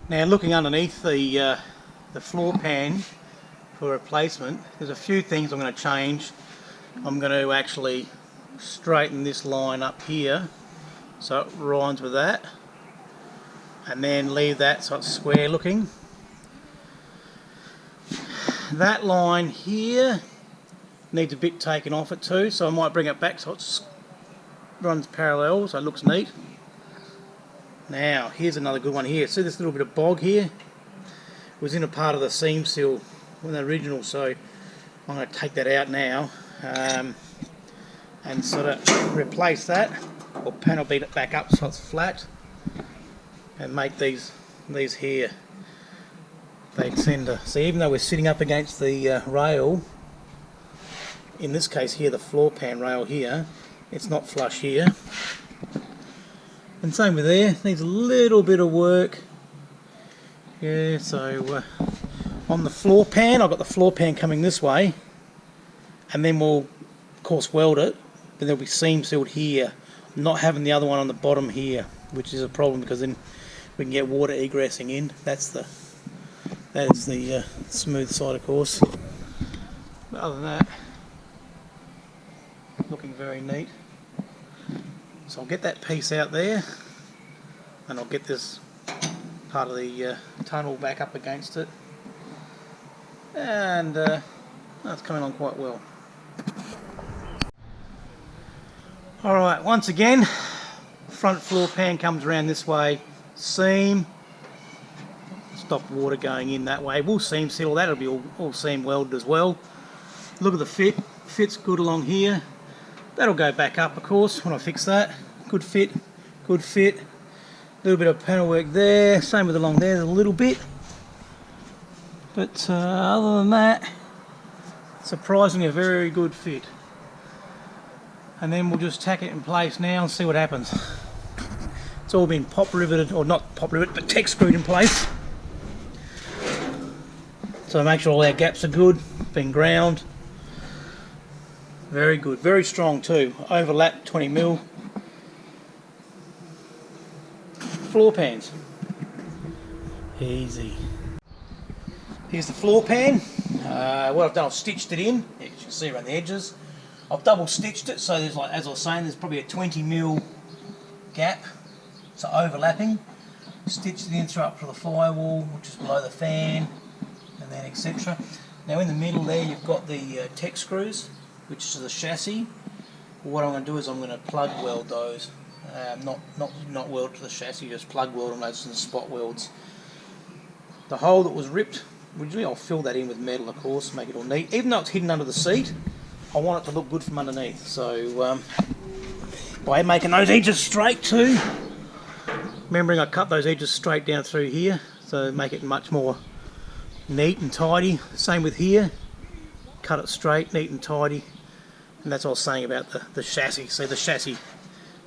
Now looking underneath the floor pan for replacement, there's a few things I'm going to change. I'm going to actually straighten this line up here so it rhymes with that, and then leave that so it's square looking. That line here needs a bit taken off it too, so I might bring it back so it runs parallel so it looks neat. Now here's another good one here. See this little bit of bog here? It was in a part of the seam seal in the original, so I'm going to take that out now and sort of replace that, or panel beat it back up so it's flat, and make these here. They tend to, see, even though we're sitting up against the rail, in this case here, the floor pan rail here, it's not flush here. And same with there, needs a little bit of work. Yeah, so on the floor pan, I've got the floor pan coming this way, and then we'll of course weld it, but there'll be seam sealed here, not having the other one on the bottom here, which is a problem because then we can get water egressing in. That is the smooth side, of course. But other than that, looking very neat. So I'll get that piece out there, and I'll get this part of the tunnel back up against it, and that's coming on quite well. Alright, once again, front floor pan comes around this way, seam, stop water going in that way. We'll seam seal that, it'll be all seam welded as well. Look at the fit, fits good along here. That'll go back up, of course, when I fix that. Good fit, good fit. A little bit of panel work there, same with along there a little bit. But other than that, surprisingly a very good fit. And then we'll just tack it in place now and see what happens. It's all been pop riveted, or not pop riveted, but Tek screwed in place. So make sure all our gaps are good, been ground. Very good, very strong too. Overlap 20mm. Floor pans. Easy. Here's the floor pan. What I've done, I've stitched it in. You can see around the edges. I've double stitched it, so there's, like, as I was saying, there's probably a 20mm gap. So overlapping. Stitched it in through up to the firewall, which is below the fan, and then etc. Now in the middle there you've got the Tek screws, which is the chassis. What I'm going to do is I'm going to plug weld those. Not weld to the chassis, just plug weld them, those and spot welds. The hole that was ripped, originally I'll fill that in with metal, of course, make it all neat. Even though it's hidden under the seat, I want it to look good from underneath. So by making those edges straight too, remembering I cut those edges straight down through here, so make it much more neat and tidy. Same with here, cut it straight, neat and tidy. And that's what I was saying about the chassis. See the chassis,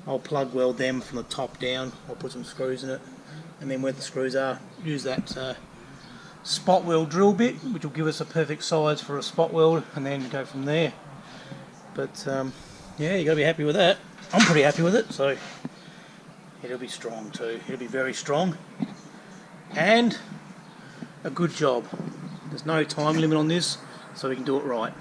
I'll plug weld them from the top down. I'll put some screws in it, and then where the screws are, use that spot weld drill bit, which will give us a perfect size for a spot weld, and then go from there. But yeah, you got to be happy with that. I'm pretty happy with it, so it'll be strong too. It'll be very strong, and a good job. There's no time limit on this, so we can do it right.